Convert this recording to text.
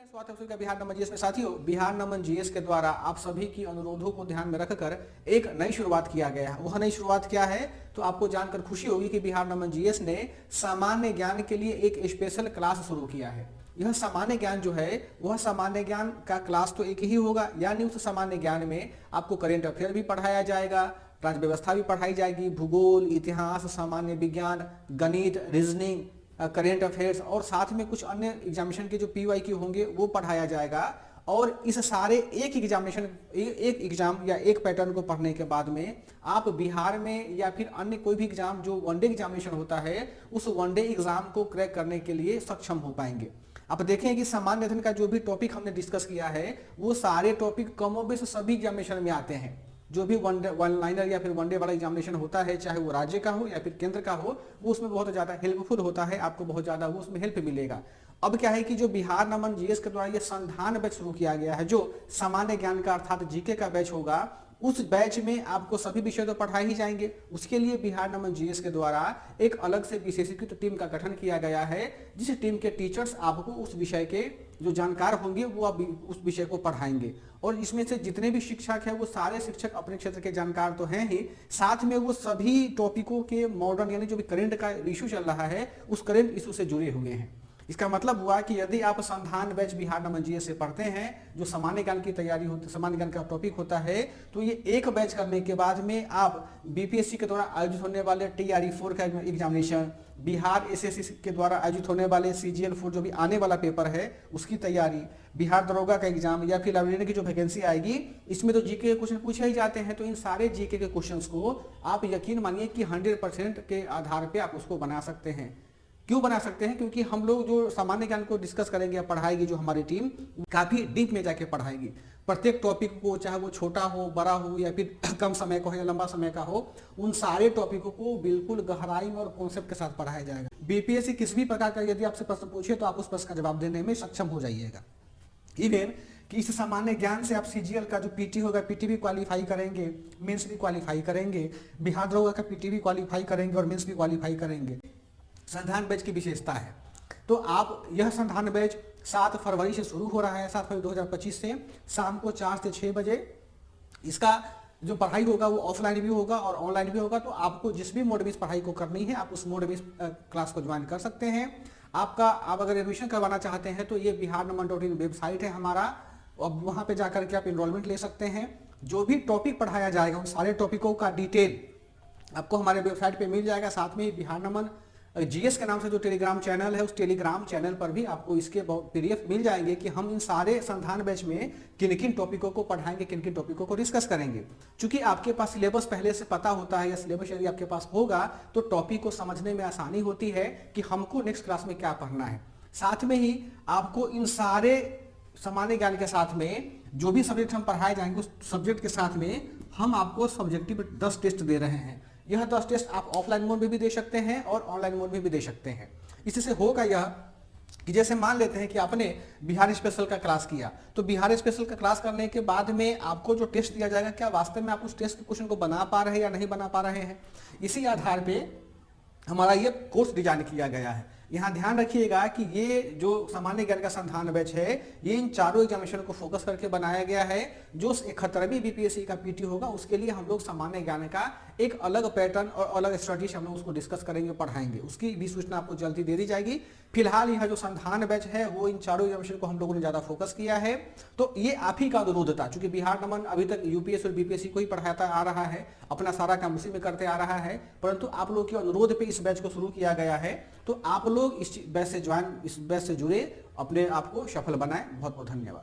Friends, स्वागत है आपका बिहार नमन जीएस में। साथियों, बिहार नमन जीएस के द्वारा आप सभी की अनुरोधों को ध्यान में रखकर एक नई शुरुआत किया गया है। वह नई शुरुआत क्या है तो आपको जानकर खुशी होगी कि बिहार नमन जीएस ने सामान्य ज्ञान के लिए एक स्पेशल क्लास शुरू किया है। यह सामान्य ज्ञान जो है वह सामान्य ज्ञान का क्लास तो एक ही होगा, यानी उस सामान्य ज्ञान में आपको करेंट अफेयर भी पढ़ाया जाएगा, राज्य व्यवस्था भी पढ़ाई जाएगी, भूगोल, इतिहास, सामान्य विज्ञान, गणित, रीजनिंग, करेंट अफेयर्स और साथ में कुछ अन्य एग्जामिनेशन के जो PYQ होंगे वो पढ़ाया जाएगा। और इस सारे एक एग्जाम या एक पैटर्न को पढ़ने के बाद में आप बिहार में या फिर अन्य कोई भी एग्जाम जो वनडे एग्जामिनेशन होता है उस वनडे एग्जाम को क्रैक करने के लिए सक्षम हो पाएंगे। आप देखें कि सामान्य अध्ययन का जो भी टॉपिक हमने डिस्कस किया है वो सारे टॉपिक कमोबेश सभी एग्जामिनेशन में आते हैं। जो भी वन लाइनर या फिर वनडे वाला एग्जामिनेशन होता है, चाहे वो राज्य का हो या फिर केंद्र का हो, वो उसमें बहुत ज्यादा हेल्पफुल होता है, आपको बहुत ज्यादा वो उसमें हेल्प मिलेगा। अब क्या है कि जो बिहार नमन जीएस के द्वारा ये संधान बैच शुरू किया गया है, जो सामान्य ज्ञान का अर्थात जीके का बैच होगा, उस बैच में आपको सभी विषय तो पढ़ाए ही जाएंगे। उसके लिए बिहार नमन जीएस के द्वारा एक अलग से विशेषीकृत टीम का गठन किया गया है, जिस टीम के टीचर्स आपको उस विषय के जो जानकार होंगे वो आप उस विषय को पढ़ाएंगे। और इसमें से जितने भी शिक्षक हैं वो सारे शिक्षक अपने क्षेत्र के जानकार तो हैं ही, साथ में वो सभी टॉपिकों के मॉडर्न यानी जो भी करंट का इशू चल रहा है उस करंट इशू से जुड़े हुए हैं। इसका मतलब हुआ कि यदि आप संधान बैच बिहार नमन जीएस से पढ़ते हैं, जो सामान्य ज्ञान की तैयारी होती है, सामान्य ज्ञान का टॉपिक होता है, तो ये एक बैच करने के बाद में आप बीपीएससी के द्वारा आयोजित होने वाले TRE-4 का एग्जामिनेशन, बिहार SSC के द्वारा आयोजित होने वाले CGL-4 जो भी आने वाला पेपर है उसकी तैयारी, बिहार दरोगा का एग्जाम या फिर लाइब्रेरियन की जो वैकेंसी आएगी, इसमें तो जीके के क्वेश्चन पूछे ही जाते हैं। तो इन सारे जीके के क्वेश्चंस को आप यकीन मानिए कि 100% के आधार पे आप उसको बना सकते हैं। क्यों बना सकते हैं? क्योंकि हम लोग जो सामान्य ज्ञान को डिस्कस करेंगे या पढ़ाएगी जो हमारी टीम काफी डीप में जाके पढ़ाएगी। प्रत्येक टॉपिक को, चाहे वो छोटा हो, बड़ा हो या फिर कम समय का हो या लंबा समय का हो, उन सारे टॉपिकों को बिल्कुल गहराई में और कॉन्सेप्ट के साथ पढ़ाया जाएगा। बीपीएससी किसी भी प्रकार का यदि आपसे प्रश्न पूछे तो आप उस प्रश्न का जवाब देने में सक्षम हो जाइएगा। इवन कि इस सामान्य ज्ञान से आप CGL का जो PT होगा, PT भी क्वालिफाई करेंगे, मेंस भी क्वालिफाई करेंगे, बिहार दरोगा का PT भी क्वालिफाई करेंगे और मेंस भी क्वालिफाई करेंगे। संधान बैच की विशेषता है तो आप यह संधान बैच 7 फरवरी से शुरू हो रहा है, 7 फरवरी 2025 से शाम को 4 से 6 बजे। इसका जो पढ़ाई होगा वो ऑफलाइन भी होगा और ऑनलाइन भी होगा। तो आपको जिस भी मोड में इस पढ़ाई को करनी है आप उस मोड में इस क्लास को ज्वाइन कर सकते हैं। आप अगर एडमिशन करवाना चाहते हैं तो ये biharnaman.in वेबसाइट है हमारा, अब वहाँ पे जाकर के आप एनरोलमेंट ले सकते हैं। जो भी टॉपिक पढ़ाया जाएगा उन सारे टॉपिकों का डिटेल आपको हमारे वेबसाइट पे मिल जाएगा। साथ में बिहार नमन जीएस के नाम से जो टेलीग्राम चैनल है उस टेलीग्राम चैनल पर भी आपको इसके PDF मिल जाएंगे कि हम इन सारे संधान बैच में किन किन टॉपिकों को पढ़ाएंगे, किन किन टॉपिकों को डिस्कस करेंगे। क्योंकि आपके पास सिलेबस पहले से पता होता है या सिलेबस यदि आपके पास होगा तो टॉपिक को समझने में आसानी होती है कि हमको नेक्स्ट क्लास में क्या पढ़ना है। साथ में ही आपको इन सारे सामान्य ज्ञान के साथ में जो भी सब्जेक्ट हम पढ़ाए जाएंगे उस सब्जेक्ट के साथ में हम आपको सब्जेक्टिव 10 टेस्ट दे रहे हैं। यह 10 टेस्ट आप ऑफलाइन मोड में भी दे सकते हैं और ऑनलाइन मोड में भी दे सकते हैं। इससे होगा यह कि जैसे मान लेते हैं कि आपने बिहार स्पेशल का क्लास किया, तो बिहार स्पेशल का क्लास करने के बाद में आपको जो टेस्ट दिया जाएगा क्या वास्तव में आप उस टेस्ट के क्वेश्चन को बना पा रहे हैं या नहीं बना पा रहे हैं। इसी आधार पे हमारा ये कोर्स डिजाइन किया गया है। यहाँ ध्यान रखिएगा कि ये जो सामान्य ज्ञान का संधान बैच है ये इन चारों एग्जामिनेशन को फोकस करके बनाया गया है। जो 71वीं बीपीएससी का PT होगा उसके लिए हम लोग सामान्य ज्ञान का एक अलग पैटर्न और अलग स्ट्रेटेजी हम लोग उसको डिस्कस करेंगे, पढ़ाएंगे। उसकी भी सूचना आपको जल्दी दे दी जाएगी। फिलहाल यह जो संधान बैच है वो इन चारों एग्जामिनेशन को हम लोगों ने ज्यादा फोकस किया है। तो ये आप ही का अनुरोध था, चूंकि बिहार नमन अभी तक UPSC और BPSC को ही पढ़ाता आ रहा है, अपना सारा काम उसी में करते आ रहा है, परंतु आप लोग के अनुरोध पे इस बैच को शुरू किया गया है। तो आप लोग इस बैच से जुड़े, अपने आप को सफल बनाएं। बहुत बहुत धन्यवाद।